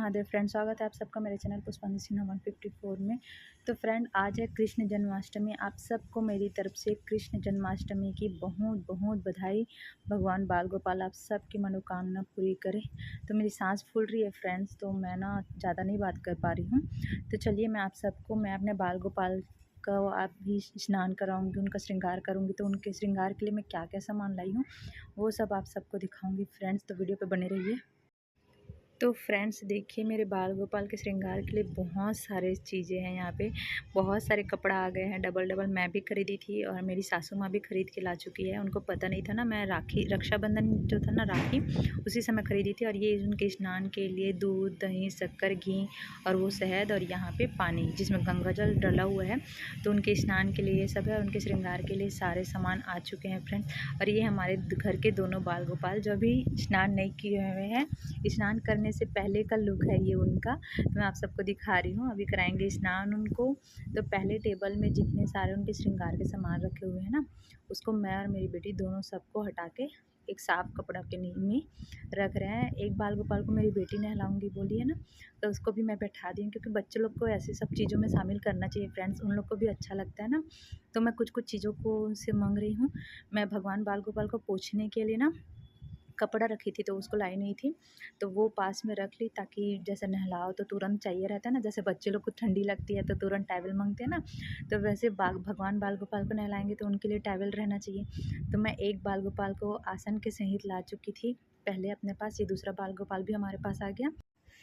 Mahadev friend, स्वागत है आप सबका मेरे चैनल पुष्पांजलि सिन्हा 154 में। तो फ्रेंड, आज है कृष्ण जन्माष्टमी। आप सबको मेरी तरफ से कृष्ण जन्माष्टमी की बहुत बहुत बधाई। भगवान बाल गोपाल आप सबकी मनोकामना पूरी करे। तो मेरी सांस फूल रही है फ्रेंड्स, तो मैं ना ज़्यादा नहीं बात कर पा रही हूँ। तो चलिए मैं अपने बाल गोपाल का आप भी स्नान कराऊंगी, उनका श्रृंगार करूंगी। तो उनके श्रृंगार के लिए मैं क्या क्या सामान लाई हूँ वो सब आप सबको दिखाऊंगी फ्रेंड्स, तो वीडियो पे बने रहिए। तो फ्रेंड्स देखिए, मेरे बाल गोपाल के श्रृंगार के लिए बहुत सारे चीज़ें हैं। यहाँ पे बहुत सारे कपड़ा आ गए हैं, डबल डबल। मैं भी खरीदी थी और मेरी सासू माँ भी खरीद के ला चुकी है। उनको पता नहीं था ना, मैं राखी रक्षाबंधन जो था ना, राखी उसी समय खरीदी थी। और ये उनके स्नान के लिए दूध, दही, शक्कर, घी और वो शहद और यहाँ पे पानी जिसमें गंगा जल डला हुआ है। तो उनके स्नान के लिए ये सब है, उनके श्रृंगार के लिए सारे सामान आ चुके हैं फ्रेंड्स। और ये हमारे घर के दोनों बाल गोपाल जो भी स्नान नहीं किए हुए हैं, स्नान करने से पहले का लुक है ये उनका। तो मैं आप सबको दिखा रही हूँ। अभी कराएंगे स्नान उनको। तो पहले टेबल में जितने सारे उनके श्रृंगार के सामान रखे हुए हैं ना, उसको मैं और मेरी बेटी दोनों सबको हटा के एक साफ कपड़ा के में रख रहे हैं। एक बाल गोपाल को मेरी बेटी नहलाऊंगी बोली है ना, तो उसको भी मैं बैठा दी हूँ, क्योंकि बच्चे लोग को ऐसी सब चीज़ों में शामिल करना चाहिए फ्रेंड्स। उन लोग को भी अच्छा लगता है ना। तो मैं कुछ कुछ चीज़ों को उनसे मांग रही हूँ। मैं भगवान बाल गोपाल को पोंछने के लिए ना कपड़ा रखी थी, तो उसको लाई नहीं थी, तो वो पास में रख ली, ताकि जैसे नहलाओ तो तुरंत चाहिए रहता है ना। जैसे बच्चे लोग को ठंडी लगती है तो तुरंत टैवल मांगते हैं ना, तो वैसे भगवान बाल गोपाल को नहलाएंगे तो उनके लिए टैवल रहना चाहिए। तो मैं एक बाल गोपाल को आसन के सहित ला चुकी थी पहले अपने पास। ये दूसरा बाल गोपाल भी हमारे पास आ गया।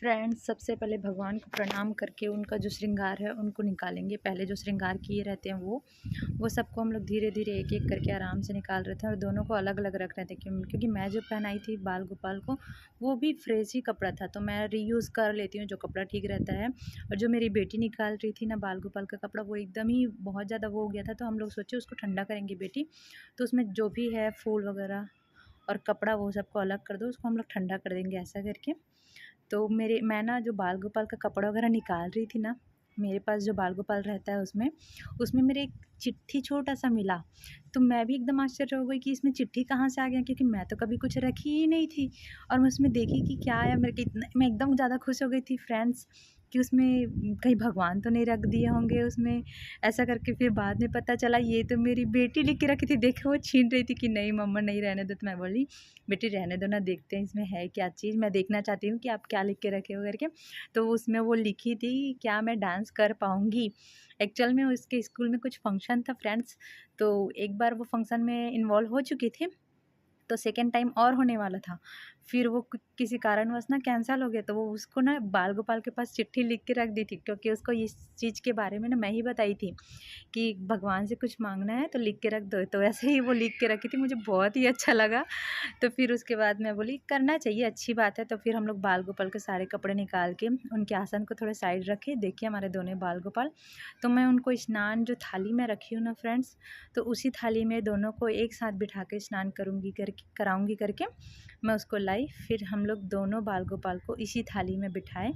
फ्रेंड्स, सबसे पहले भगवान को प्रणाम करके उनका जो श्रृंगार है उनको निकालेंगे। पहले जो श्रृंगार किए रहते हैं वो सबको हम लोग धीरे धीरे एक एक करके आराम से निकाल रहे थे, और दोनों को अलग अलग रख रहे थे। क्योंकि मैं जो पहनाई थी बाल गोपाल को वो भी फ्रेश ही कपड़ा था, तो मैं रीयूज़ कर लेती हूँ जो कपड़ा ठीक रहता है। और जो मेरी बेटी निकाल रही थी ना बाल गोपाल का कपड़ा, वो एकदम ही बहुत ज़्यादा वो हो गया था, तो हम लोग सोचे उसको ठंडा करेंगे बेटी। तो उसमें जो भी है फूल वगैरह और कपड़ा वो सबको अलग कर दो, उसको हम लोग ठंडा कर देंगे ऐसा करके। तो मैं ना जो बाल गोपाल का कपड़ा वगैरह निकाल रही थी ना, मेरे पास जो बाल गोपाल रहता है उसमें मेरे एक चिट्ठी छोटा सा मिला। तो मैं भी एकदम आश्चर्य हो गई कि इसमें चिट्ठी कहाँ से आ गया, क्योंकि मैं तो कभी कुछ रखी ही नहीं थी। और मैं उसमें देखी कि क्या आया, मेरे को इतना, मैं एकदम ज़्यादा खुश हो गई थी फ्रेंड्स कि उसमें कहीं भगवान तो नहीं रख दिए होंगे उसमें। ऐसा करके फिर बाद में पता चला ये तो मेरी बेटी लिख के रखी थी। देखो वो छीन रही थी कि नहीं मम्मा नहीं रहने दो, तो मैं बोली बेटी रहने दो ना, देखते हैं इसमें है क्या चीज़, मैं देखना चाहती हूँ कि आप क्या लिख के रखे हो करके। तो उसमें वो लिखी थी क्या मैं डांस कर पाऊँगी। एक्चुअल में उसके स्कूल में कुछ फंक्शन था फ्रेंड्स, तो एक बार वो फंक्शन में इन्वॉल्व हो चुकी थी, तो सेकेंड टाइम और होने वाला था। फिर वो किसी कारणवश ना कैंसल हो गया, तो वो उसको ना बाल गोपाल के पास चिट्ठी लिख के रख दी थी, क्योंकि उसको इस चीज़ के बारे में ना मैं ही बताई थी कि भगवान से कुछ मांगना है तो लिख के रख दो। तो ऐसे ही वो लिख के रखी थी, मुझे बहुत ही अच्छा लगा। तो फिर उसके बाद मैं बोली करना चाहिए, अच्छी बात है। तो फिर हम लोग बाल गोपाल के सारे कपड़े निकाल के उनके आसन को थोड़े साइड रखे। देखिए हमारे दोनों बाल गोपाल। तो मैं उनको स्नान जो थाली में रखी हूँ ना फ्रेंड्स, तो उसी थाली में दोनों को एक साथ बिठा के स्नान कराऊंगी करके मैं उसको लाई। फिर हम लोग दोनों बाल गोपाल को इसी थाली में बिठाए।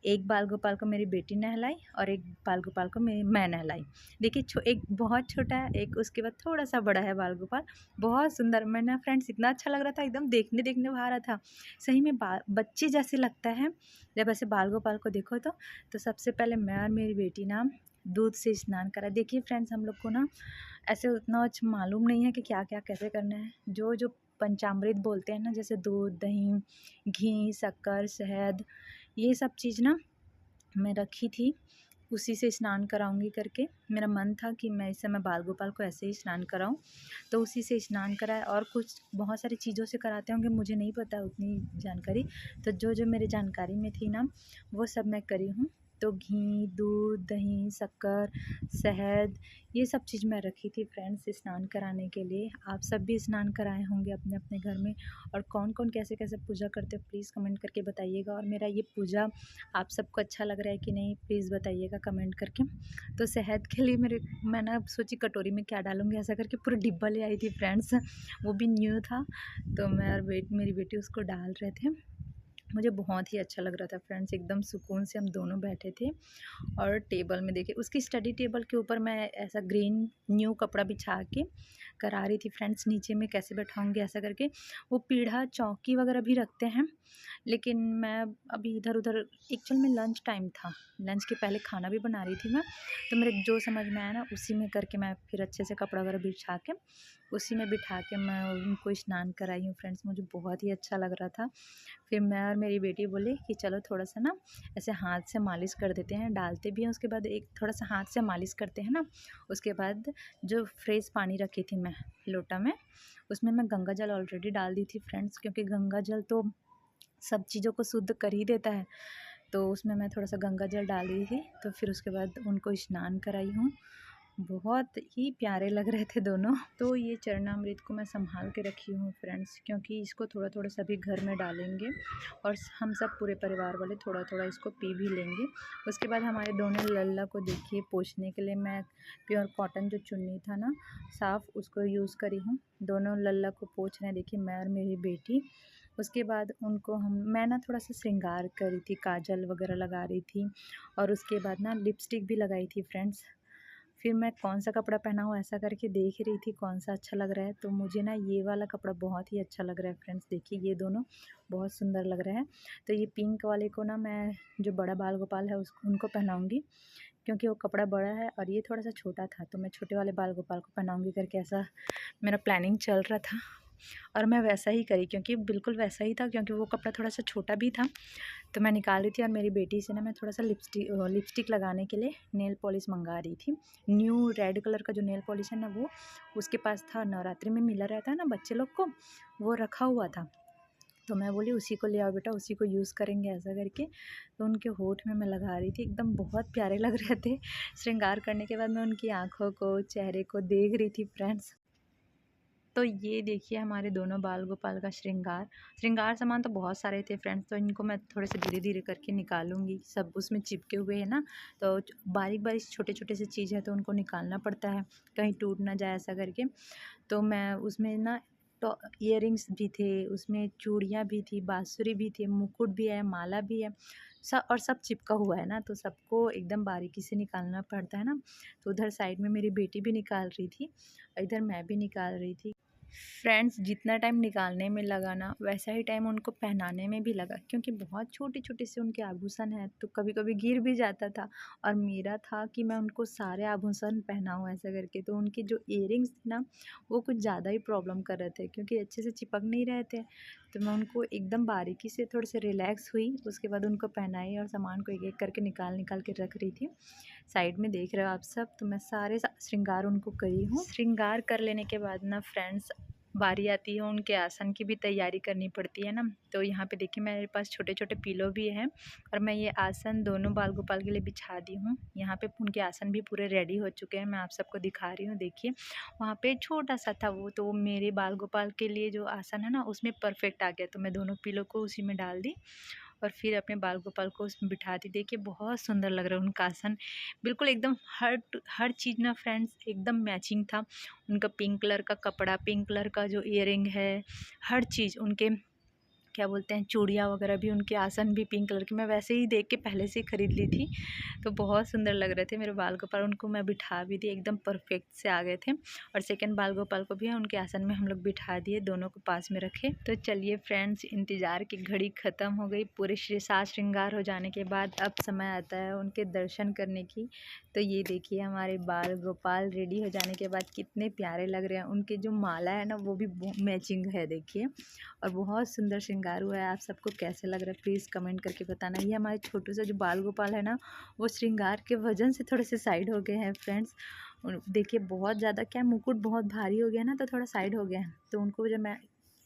एक बाल गोपाल को मेरी बेटी नहलाई और एक बाल गोपाल को मैं नहलाई। देखिए एक बहुत छोटा है, एक उसके बाद थोड़ा सा बड़ा है बाल गोपाल। बहुत सुंदर, मैं ना फ्रेंड्स इतना अच्छा लग रहा था, एकदम देखने देखने आ रहा था। सही में बच्चे जैसे लगता है जब ऐसे बाल गोपाल को देखो तो सबसे पहले मैं और मेरी बेटी ना दूध से स्नान करा। देखिए फ्रेंड्स, हम लोग को ना ऐसे उतना अच्छा मालूम नहीं है कि क्या क्या कैसे करना है। जो जो पंचामृत बोलते हैं ना, जैसे दूध, दही, घी, शक्कर, शहद, ये सब चीज़ ना मैं रखी थी, उसी से स्नान कराऊंगी करके। मेरा मन था कि मैं इस समय बाल गोपाल को ऐसे ही स्नान कराऊं, तो उसी से स्नान कराए। और कुछ बहुत सारी चीज़ों से कराते होंगे, मुझे नहीं पता उतनी जानकारी। तो जो जो मेरे जानकारी में थी ना वो सब मैं करी हूँ। तो घी, दूध, दही, शक्कर, शहद, ये सब चीज़ मैं रखी थी फ्रेंड्स स्नान कराने के लिए। आप सब भी स्नान कराए होंगे अपने अपने घर में। और कौन कौन कैसे कैसे पूजा करते हो प्लीज़ कमेंट करके बताइएगा। और मेरा ये पूजा आप सबको अच्छा लग रहा है कि नहीं प्लीज़ बताइएगा कमेंट करके। तो शहद के लिए मैं ना सोची कटोरी में क्या डालूँगी, ऐसा करके पूरा डिब्बा ले आई थी फ्रेंड्स, वो भी न्यू था। तो मैं और मेरी बेटी उसको डाल रहे थे। मुझे बहुत ही अच्छा लग रहा था फ्रेंड्स, एकदम सुकून से हम दोनों बैठे थे। और टेबल में देखिए उसकी स्टडी टेबल के ऊपर मैं ऐसा ग्रीन न्यू कपड़ा बिछा के करा रही थी फ्रेंड्स, नीचे में कैसे बैठाऊँगी ऐसा करके। वो पीढ़ा चौकी वगैरह भी रखते हैं, लेकिन मैं अभी इधर-उधर, एक्चुअल में लंच टाइम था, लंच के पहले खाना भी बना रही थी मैं, तो मेरे जो समझ में आया ना उसी में करके मैं फिर अच्छे से कपड़ा वगैरह बिछा के उसी में बिठा के मैं उनको स्नान कराई हूँ फ्रेंड्स। मुझे बहुत ही अच्छा लग रहा था। फिर मैं और मेरी बेटी बोले कि चलो थोड़ा सा ना ऐसे हाथ से मालिश कर देते हैं, डालते भी हैं, उसके बाद एक थोड़ा सा हाथ से मालिश करते हैं ना, उसके बाद जो फ्रेश पानी रखी थी मैं लोटा में, उसमें मैं गंगा जल ऑलरेडी डाल दी थी फ्रेंड्स, क्योंकि गंगा जल तो सब चीज़ों को शुद्ध कर ही देता है। तो उसमें मैं थोड़ा सा गंगा जल डाल दी थी, तो फिर उसके बाद उनको स्नान कराई हूँ। बहुत ही प्यारे लग रहे थे दोनों। तो ये चरणामृत को मैं संभाल के रखी हूँ फ्रेंड्स, क्योंकि इसको थोड़ा थोड़ा सभी घर में डालेंगे और हम सब पूरे परिवार वाले थोड़ा थोड़ा इसको पी भी लेंगे। उसके बाद हमारे दोनों लल्ला को देखिए, पोंछने के लिए मैं प्योर कॉटन जो चुन्नी था ना साफ़, उसको यूज़ करी हूँ। दोनों लल्ला को पोंछ रहे हैं, देखिए मैं और मेरी बेटी। उसके बाद उनको मैं ना थोड़ा सा श्रृंगार करी थी, काजल वगैरह लगा रही थी और उसके बाद ना लिपस्टिक भी लगाई थी फ्रेंड्स। फिर मैं कौन सा कपड़ा पहना हूँ ऐसा करके देख रही थी कौन सा अच्छा लग रहा है, तो मुझे ना ये वाला कपड़ा बहुत ही अच्छा लग रहा है फ्रेंड्स। देखिए ये दोनों बहुत सुंदर लग रहे हैं। तो ये पिंक वाले को ना मैं, जो बड़ा बाल गोपाल है उसको, उनको पहनाऊँगी, क्योंकि वो कपड़ा बड़ा है और ये थोड़ा सा छोटा था, तो मैं छोटे वाले बाल गोपाल को पहनाऊँगी करके ऐसा मेरा प्लानिंग चल रहा था। और मैं वैसा ही करी, क्योंकि बिल्कुल वैसा ही था, क्योंकि वो कपड़ा थोड़ा सा छोटा भी था। तो मैं निकाल रही थी और मेरी बेटी से ना मैं थोड़ा सा लिपस्टिक लगाने के लिए नेल पॉलिश मंगा रही थी। न्यू रेड कलर का जो नेल पॉलिश है ना, वो उसके पास था, नवरात्रि में मिला रहता है ना बच्चे लोग को, वो रखा हुआ था। तो मैं बोली उसी को ले आओ बेटा, उसी को यूज़ करेंगे ऐसा करके। तो उनके होठ में मैं लगा रही थी, एकदम बहुत प्यारे लग रहे थे। श्रृंगार करने के बाद मैं उनकी आँखों को, चेहरे को देख रही थी फ्रेंड्स। तो ये देखिए हमारे दोनों बाल गोपाल का श्रृंगार सामान तो बहुत सारे थे फ्रेंड्स, तो इनको मैं थोड़े से धीरे धीरे करके निकालूंगी। सब उसमें चिपके हुए हैं ना, तो बारीक बारीक छोटे छोटे से चीज़ है, तो उनको निकालना पड़ता है, कहीं टूट ना जाए ऐसा करके। तो मैं उसमें ना, तो इयररिंग्स भी थे, उसमें चूड़ियाँ भी थी, बाँसुरी भी थी, मुकुट भी है, माला भी है, सब, और सब चिपका हुआ है ना, तो सबको एकदम बारीकी से निकालना पड़ता है ना। तो उधर साइड में मेरी बेटी भी निकाल रही थी, इधर मैं भी निकाल रही थी फ्रेंड्स। जितना टाइम निकालने में लगा ना, वैसा ही टाइम उनको पहनाने में भी लगा, क्योंकि बहुत छोटे छोटे से उनके आभूषण हैं, तो कभी कभी गिर भी जाता था। और मेरा था कि मैं उनको सारे आभूषण पहनाऊँ ऐसा करके, तो उनके जो इयररिंग्स थे ना, वो कुछ ज़्यादा ही प्रॉब्लम कर रहे थे, क्योंकि अच्छे से चिपक नहीं रहे थे। तो मैं उनको एकदम बारीकी से थोड़े से रिलैक्स हुई, उसके बाद उनको पहनाई और सामान को एक एक करके निकाल निकाल के रख रही थी। साइड में देख रहे हो आप सब, तो मैं सारे श्रृंगार उनको करी हूँ। श्रृंगार कर लेने के बाद ना फ्रेंड्स, बारी आती है उनके आसन की भी तैयारी करनी पड़ती है ना। तो यहाँ पे देखिए मेरे पास छोटे छोटे पिलो भी हैं, और मैं ये आसन दोनों बाल गोपाल के लिए बिछा दी हूँ। यहाँ पे उनके आसन भी पूरे रेडी हो चुके हैं, मैं आप सबको दिखा रही हूँ। देखिए वहाँ पे छोटा सा था वो, तो मेरे बाल गोपाल के लिए जो आसन है ना उसमें परफेक्ट आ गया, तो मैं दोनों पिलो को उसी में डाल दी और फिर अपने बाल गोपाल को उसमें बिठा दी। देखिए बहुत सुंदर लग रहा है उनका आसन, बिल्कुल एकदम हर चीज़ ना फ्रेंड्स एकदम मैचिंग था। उनका पिंक कलर का कपड़ा, पिंक कलर का जो इयररिंग है, हर चीज़ उनके, क्या बोलते हैं, चूड़ियाँ वगैरह भी, उनके आसन भी पिंक कलर के, मैं वैसे ही देख के पहले से ही ख़रीद ली थी। तो बहुत सुंदर लग रहे थे मेरे बाल गोपाल, उनको मैं बिठा भी दी, एकदम परफेक्ट से आ गए थे। और सेकंड बाल गोपाल को भी उनके आसन में हम लोग बिठा दिए, दोनों को पास में रखे। तो चलिए फ्रेंड्स, इंतज़ार की घड़ी ख़त्म हो गई। पूरे साज श्रृंगार हो जाने के बाद अब समय आता है उनके दर्शन करने की। तो ये देखिए हमारे बाल गोपाल रेडी हो जाने के बाद कितने प्यारे लग रहे हैं। उनके जो माला है ना, वो भी मैचिंग है देखिए, और बहुत सुंदर श्रृंगार हुआ है। आप सबको कैसे लग रहा है प्लीज़ कमेंट करके बताना। ये हमारे छोटू से जो बाल गोपाल है ना, वो श्रृंगार के वजन से थोड़े से साइड हो गए हैं फ्रेंड्स। देखिए बहुत ज़्यादा, क्या मुकुट बहुत भारी हो गया ना, तो थोड़ा साइड हो गया है। तो उनको जब मैं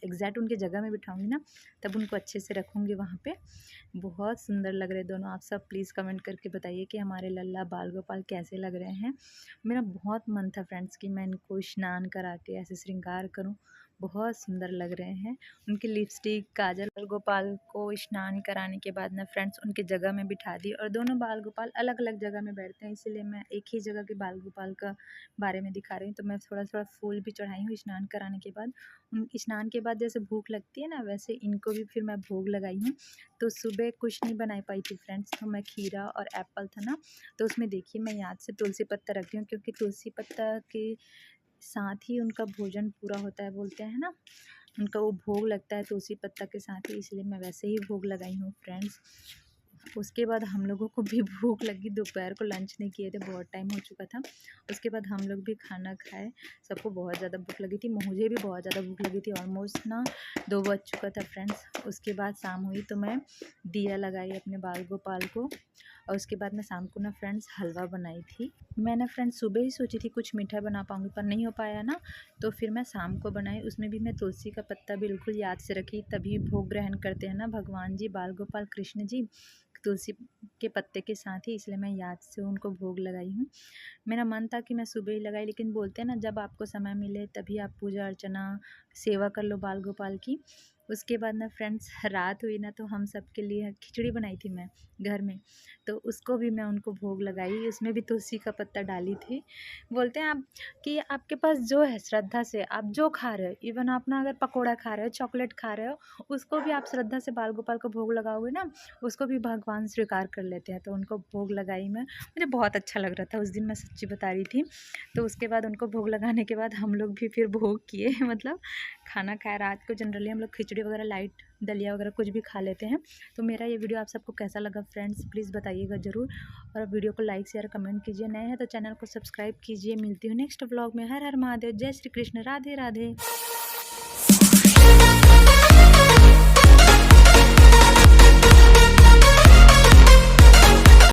एग्जैक्ट उनकी जगह में बिठाऊंगी ना, तब उनको अच्छे से रखूँगी वहाँ पे। बहुत सुंदर लग रहे दोनों। आप सब प्लीज़ कमेंट करके बताइए कि हमारे लल्ला बाल गोपाल कैसे लग रहे हैं। मेरा बहुत मन था फ्रेंड्स कि मैं इनको स्नान करा के ऐसे श्रृंगार करूँ, बहुत सुंदर लग रहे हैं। उनकी लिपस्टिक, काजल, बाल गोपाल को स्नान कराने के बाद ना फ्रेंड्स उनके जगह में बिठा दी, और दोनों बाल गोपाल अलग अलग जगह में बैठते हैं, इसलिए मैं एक ही जगह के बाल गोपाल का बारे में दिखा रही हूँ। तो मैं थोड़ा थोड़ा फूल भी चढ़ाई हूँ स्नान कराने के बाद। स्नान के बाद जैसे भूख लगती है ना, वैसे इनको भी फिर मैं भोग लगाई हूँ। तो सुबह कुछ नहीं बना पाई थी फ्रेंड्स, तो मैं खीरा और एप्पल था ना, तो उसमें देखिए मैं याद से तुलसी पत्ता रख दी हूँ, क्योंकि तुलसी पत्ता की साथ ही उनका भोजन पूरा होता है, बोलते हैं ना, उनका वो भोग लगता है तुलसी पत्ता के साथ ही, इसलिए मैं वैसे ही भोग लगाई हूँ फ्रेंड्स। उसके बाद हम लोगों को भी भूख लगी, दोपहर को लंच नहीं किए थे, बहुत टाइम हो चुका था। उसके बाद हम लोग भी खाना खाए, सबको बहुत ज़्यादा भूख लगी थी, मुझे भी बहुत ज़्यादा भूख लगी थी, ऑलमोस्ट ना 2 बज चुका था फ्रेंड्स। उसके बाद शाम हुई तो मैं दिया लगाई अपने बाल गोपाल को, और उसके बाद मैं शाम को ना फ्रेंड्स हलवा बनाई थी। मैं ना फ्रेंड्स सुबह ही सोची थी कुछ मीठा बना पाऊँगी, पर नहीं हो पाया ना, तो फिर मैं शाम को बनाई। उसमें भी मैं तुलसी का पत्ता बिल्कुल याद से रखी, तभी भोग ग्रहण करते हैं ना भगवान जी, बाल गोपाल कृष्ण जी, तुलसी के पत्ते के साथ ही, इसलिए मैं याद से उनको भोग लगाई हूँ। मेरा मन था कि मैं सुबह ही लगाई, लेकिन बोलते हैं ना जब आपको समय मिले तभी आप पूजा अर्चना सेवा कर लो बाल गोपाल की। उसके बाद ना फ्रेंड्स रात हुई ना, तो हम सब के लिए खिचड़ी बनाई थी मैं घर में, तो उसको भी मैं उनको भोग लगाई, उसमें भी तुलसी का पत्ता डाली थी। बोलते हैं आप कि आपके पास जो है श्रद्धा से आप जो खा रहे हो, इवन आप ना अगर पकोड़ा खा रहे हो, चॉकलेट खा रहे हो, उसको भी आप श्रद्धा से बाल गोपाल को भोग लगाओगे ना, उसको भी भगवान स्वीकार कर लेते हैं। तो उनको भोग लगाई मैं, मुझे बहुत अच्छा लग रहा था उस दिन, मैं सच्ची बता रही थी। तो उसके बाद उनको भोग लगाने के बाद हम लोग भी फिर भोग किए मतलब खाना खाया। रात को जनरली हम लोग खिचड़ी वगैरह, लाइट दलिया वगैरह कुछ भी खा लेते हैं। तो मेरा ये वीडियो आप सबको कैसा लगा फ्रेंड्स, प्लीज़ बताइएगा ज़रूर, और वीडियो को लाइक शेयर कमेंट कीजिए। नए हैं तो चैनल को सब्सक्राइब कीजिए। मिलती हूँ नेक्स्ट व्लॉग में। हर हर महादेव, जय श्री कृष्ण, राधे राधे।